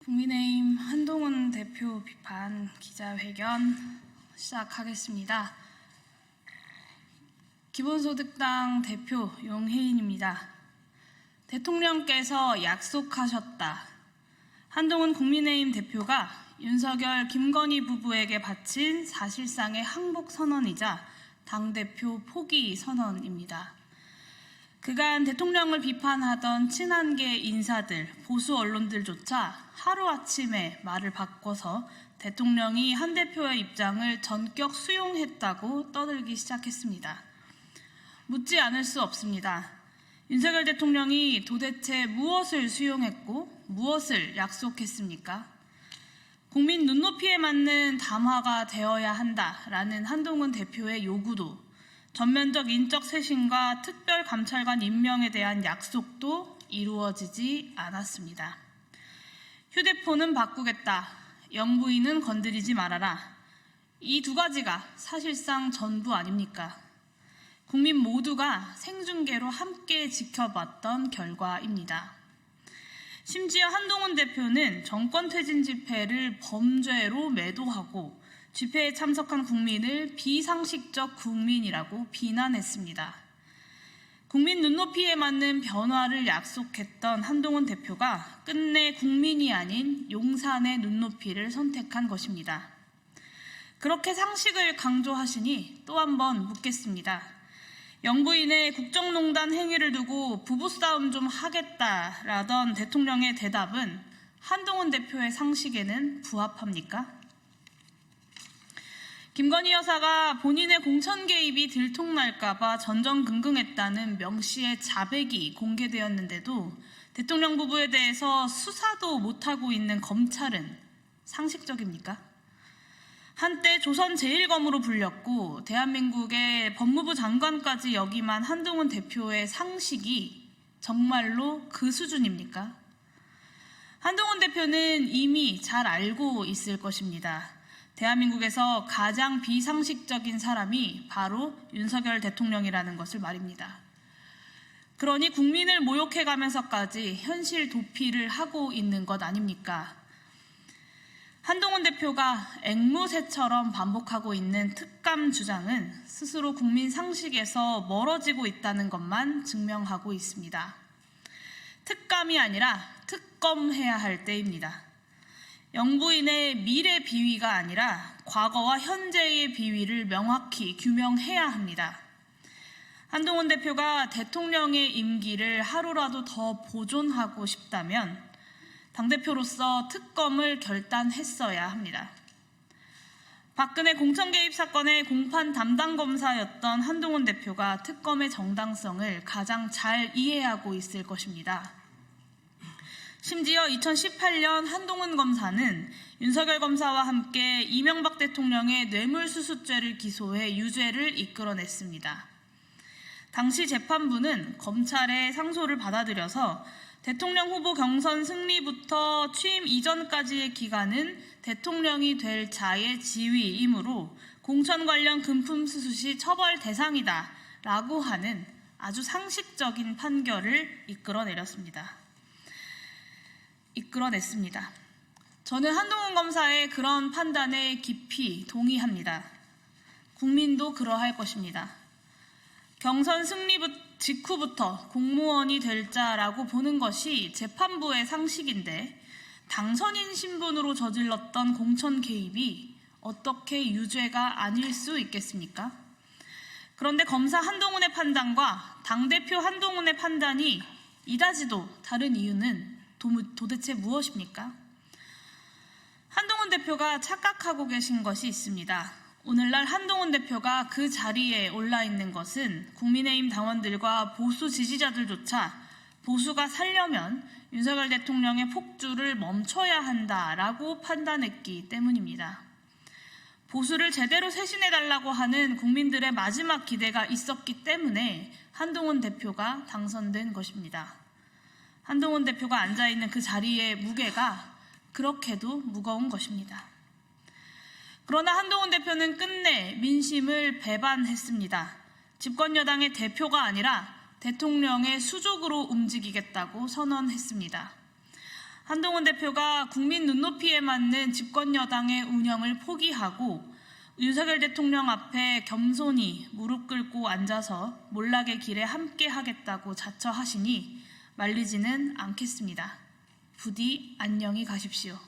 국민의힘 한동훈 대표 비판 기자회견 시작하겠습니다. 기본소득당 대표 용혜인입니다. 대통령께서 약속하셨다. 한동훈 국민의힘 대표가 윤석열, 김건희 부부에게 바친 사실상의 항복 선언이자 당대표 포기 선언입니다. 그간 대통령을 비판하던 친한계 인사들, 보수 언론들조차 하루아침에 말을 바꿔서 대통령이 한 대표의 입장을 전격 수용했다고 떠들기 시작했습니다. 묻지 않을 수 없습니다. 윤석열 대통령이 도대체 무엇을 수용했고 무엇을 약속했습니까? 국민 눈높이에 맞는 담화가 되어야 한다라는 한동훈 대표의 요구도 전면적 인적 쇄신과 특별감찰관 임명에 대한 약속도 이루어지지 않았습니다. 휴대폰은 바꾸겠다. 영부인은 건드리지 말아라. 이 두 가지가 사실상 전부 아닙니까? 국민 모두가 생중계로 함께 지켜봤던 결과입니다. 심지어 한동훈 대표는 정권 퇴진 집회를 범죄로 매도하고 집회에 참석한 국민을 비상식적 국민이라고 비난했습니다. 국민 눈높이에 맞는 변화를 약속했던 한동훈 대표가 끝내 국민이 아닌 용산의 눈높이를 선택한 것입니다. 그렇게 상식을 강조하시니 또 한 번 묻겠습니다. 영부인의 국정농단 행위를 두고 부부싸움 좀 하겠다라던 대통령의 대답은 한동훈 대표의 상식에는 부합합니까? 김건희 여사가 본인의 공천 개입이 들통날까봐 전전긍긍했다는 명시의 자백이 공개되었는데도 대통령 부부에 대해서 수사도 못하고 있는 검찰은 상식적입니까? 한때 조선 제1검으로 불렸고 대한민국의 법무부 장관까지 역임한 한동훈 대표의 상식이 정말로 그 수준입니까? 한동훈 대표는 이미 잘 알고 있을 것입니다. 대한민국에서 가장 비상식적인 사람이 바로 윤석열 대통령이라는 것을 말입니다. 그러니 국민을 모욕해가면서까지 현실 도피를 하고 있는 것 아닙니까? 한동훈 대표가 앵무새처럼 반복하고 있는 특감 주장은 스스로 국민 상식에서 멀어지고 있다는 것만 증명하고 있습니다. 특감이 아니라 특검해야 할 때입니다. 영부인의 미래 비위가 아니라 과거와 현재의 비위를 명확히 규명해야 합니다. 한동훈 대표가 대통령의 임기를 하루라도 더 보존하고 싶다면 당대표로서 특검을 결단했어야 합니다. 박근혜 공천 개입 사건의 공판 담당 검사였던 한동훈 대표가 특검의 정당성을 가장 잘 이해하고 있을 것입니다. 심지어 2018년 한동훈 검사는 윤석열 검사와 함께 이명박 대통령의 뇌물수수죄를 기소해 유죄를 이끌어냈습니다. 당시 재판부는 검찰의 상소를 받아들여서 대통령 후보 경선 승리부터 취임 이전까지의 기간은 대통령이 될 자의 지위이므로 공천 관련 금품 수수 시 처벌 대상이다 라고 하는 아주 상식적인 판결을 이끌어냈습니다. 저는 한동훈 검사의 그런 판단에 깊이 동의합니다. 국민도 그러할 것입니다. 경선 승리 직후부터 공무원이 될 자라고 보는 것이 재판부의 상식인데 당선인 신분으로 저질렀던 공천 개입이 어떻게 유죄가 아닐 수 있겠습니까? 그런데 검사 한동훈의 판단과 당대표 한동훈의 판단이 이다지도 다른 이유는 도대체 무엇입니까? 한동훈 대표가 착각하고 계신 것이 있습니다. 오늘날 한동훈 대표가 그 자리에 올라 있는 것은 국민의힘 당원들과 보수 지지자들조차 보수가 살려면 윤석열 대통령의 폭주를 멈춰야 한다라고 판단했기 때문입니다. 보수를 제대로 쇄신해달라고 하는 국민들의 마지막 기대가 있었기 때문에 한동훈 대표가 당선된 것입니다. 한동훈 대표가 앉아있는 그 자리의 무게가 그렇게도 무거운 것입니다. 그러나 한동훈 대표는 끝내 민심을 배반했습니다. 집권 여당의 대표가 아니라 대통령의 수족으로 움직이겠다고 선언했습니다. 한동훈 대표가 국민 눈높이에 맞는 집권 여당의 운영을 포기하고 윤석열 대통령 앞에 겸손히 무릎 꿇고 앉아서 몰락의 길에 함께 하겠다고 자처하시니 말리지는 않겠습니다. 부디 안녕히 가십시오.